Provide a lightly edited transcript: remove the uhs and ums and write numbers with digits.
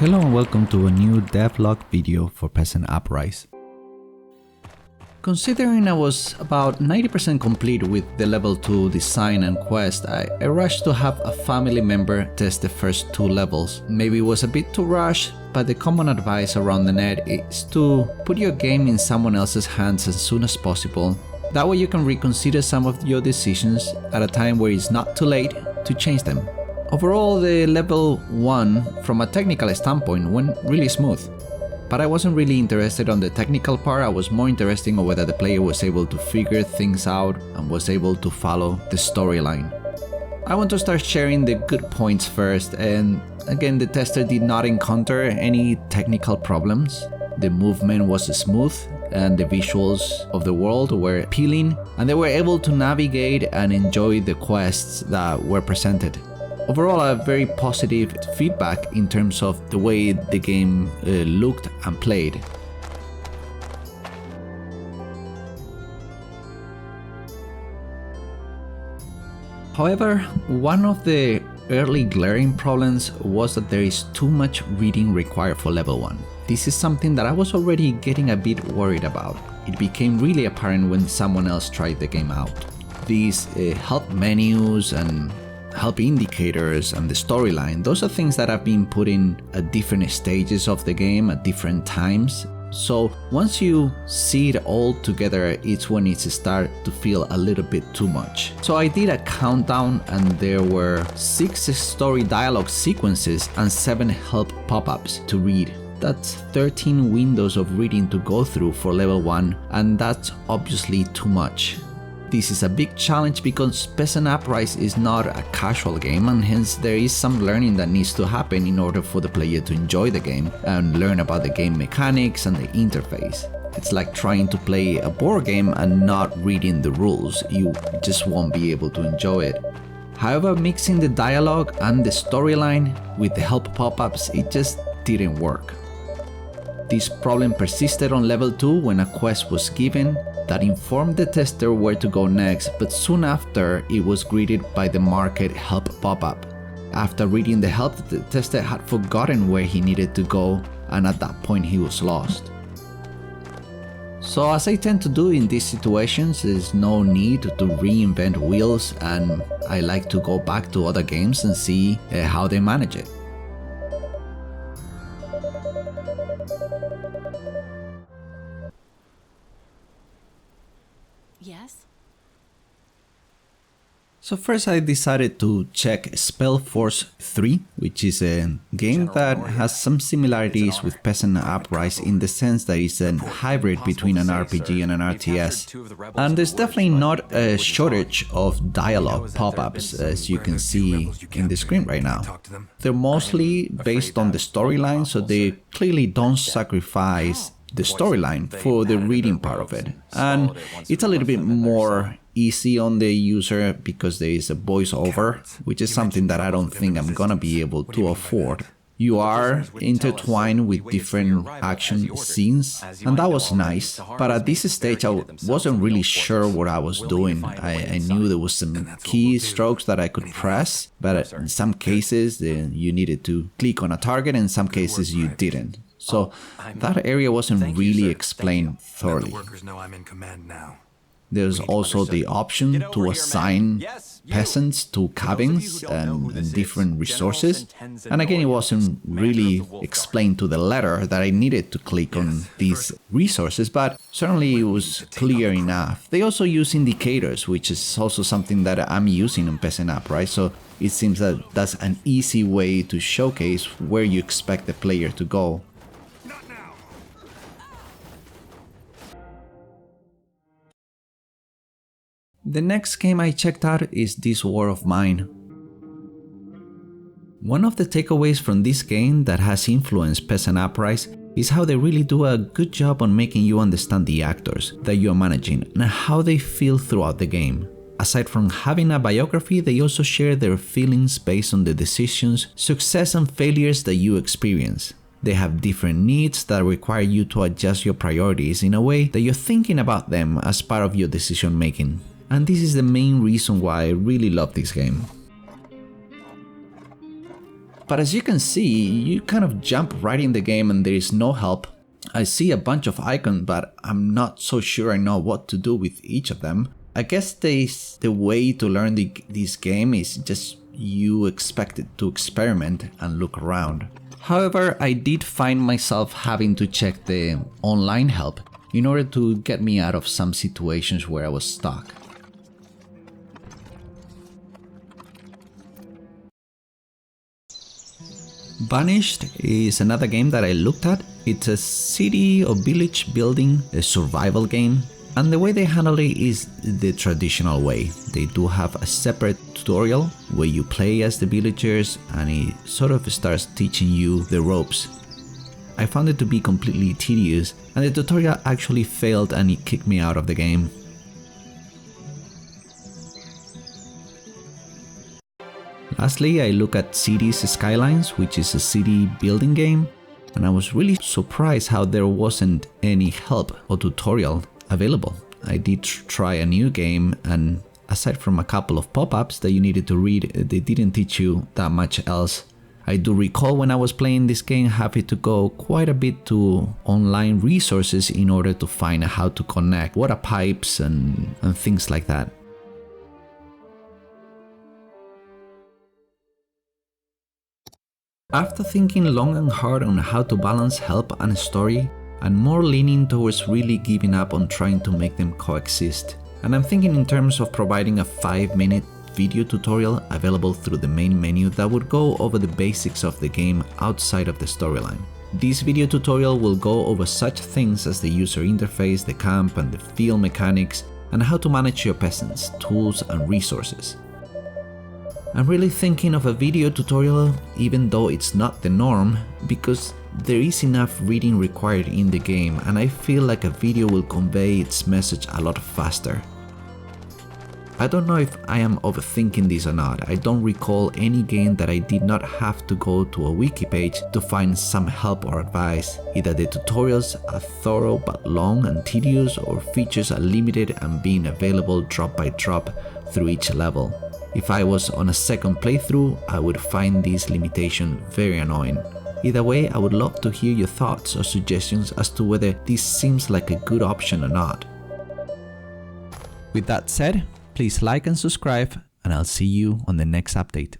Hello and welcome to a new devlog video for Peasant Uprise. Considering I was about 90% complete with the level 2 design and quest, I rushed to have a family member test the first 2 levels. Maybe it was a bit too rushed, but the common advice around the net is to put your game in someone else's hands as soon as possible. That way you can reconsider some of your decisions at a time where it's not too late to change them. Overall, the level 1 from a technical standpoint went really smooth. But I wasn't really interested on the technical part. I was more interested in whether the player was able to figure things out and was able to follow the storyline. I want to start sharing the good points first, and again, the tester did not encounter any technical problems. The movement was smooth and the visuals of the world were appealing, and they were able to navigate and enjoy the quests that were presented. Overall, a very positive feedback in terms of the way the game looked and played. However, one of the early glaring problems was that there is too much reading required for level 1. This is something that I was already getting a bit worried about. It became really apparent when someone else tried the game out. These help menus and help indicators and the storyline, those are things that have been put in at different stages of the game at different times. So once you see it all together, it's when it starts to feel a little bit too much. So I did a countdown and there were 6 story dialogue sequences and 7 help pop-ups to read. That's 13 windows of reading to go through for level 1, and that's obviously too much. This is a big challenge because Peasant Uprise is not a casual game, and hence there is some learning that needs to happen in order for the player to enjoy the game and learn about the game mechanics and the interface. It's like trying to play a board game and not reading the rules. You just won't be able to enjoy it. However, mixing the dialogue and the storyline with the help pop-ups, it just didn't work. This problem persisted on level 2 when a quest was given that informed the tester where to go next, but soon after it was greeted by the market help pop-up. After reading the help, the tester had forgotten where he needed to go, and at that point he was lost. So as I tend to do in these situations, there's no need to reinvent wheels, and I like to go back to other games and see how they manage it. Yes? So first I decided to check Spellforce 3, which is a game that has some similarities with Peasant Uprise in the sense that it's a hybrid between an RPG and an RTS. And there's definitely not a shortage of dialogue pop-ups, as you can see in the screen right now. They're mostly based on the storyline, so they clearly don't sacrifice the storyline for the reading part of it. And it's a little bit more easy on the user because there is a voiceover, which is something that I don't think I'm gonna be able to afford. You are intertwined with different action scenes, and that was nice, but at this stage I wasn't really sure what I was doing. I knew there was some key strokes that I could press, but in some cases you needed to click on a target, and in some cases you didn't. So that area wasn't really explained thoroughly. There's also the option to assign peasants to cabins and different resources. And again, it wasn't really explained to the letter that I needed to click on these resources, but certainly it was clear enough. They also use indicators, which is also something that I'm using in Peasant Uprise, so it seems that that's an easy way to showcase where you expect the player to go. The next game I checked out is This War of Mine. One of the takeaways from this game that has influenced Peasant Uprise is how they really do a good job on making you understand the actors that you are managing and how they feel throughout the game. Aside from having a biography, they also share their feelings based on the decisions, success and failures that you experience. They have different needs that require you to adjust your priorities in a way that you're thinking about them as part of your decision making. And this is the main reason why I really love this game. But as you can see, you kind of jump right in the game and there is no help. I see a bunch of icons, but I'm not so sure I know what to do with each of them. I guess the way to learn this game is just you expect it to experiment and look around. However, I did find myself having to check the online help in order to get me out of some situations where I was stuck. Banished is another game that I looked at. It's a city or village building, a survival game, and the way they handle it is the traditional way. They do have a separate tutorial where you play as the villagers and it sort of starts teaching you the ropes. I found it to be completely tedious and the tutorial actually failed and it kicked me out of the game. Lastly, I look at Cities Skylines, which is a city building game, and I was really surprised how there wasn't any help or tutorial available. I did try a new game, and aside from a couple of pop-ups that you needed to read, they didn't teach you that much else. I do recall when I was playing this game having to go quite a bit to online resources in order to find how to connect water pipes and things like that. After thinking long and hard on how to balance help and story, I'm more leaning towards really giving up on trying to make them coexist. And I'm thinking in terms of providing a 5-minute video tutorial available through the main menu that would go over the basics of the game outside of the storyline. This video tutorial will go over such things as the user interface, the camp and the field mechanics, and how to manage your peasants, tools and resources. I'm really thinking of a video tutorial, even though it's not the norm, because there is enough reading required in the game and I feel like a video will convey its message a lot faster. I don't know if I am overthinking this or not. I don't recall any game that I did not have to go to a wiki page to find some help or advice. Either the tutorials are thorough but long and tedious, or features are limited and being available drop by drop through each level. If I was on a second playthrough, I would find this limitation very annoying. Either way, I would love to hear your thoughts or suggestions as to whether this seems like a good option or not. With that said, please like and subscribe, and I'll see you on the next update.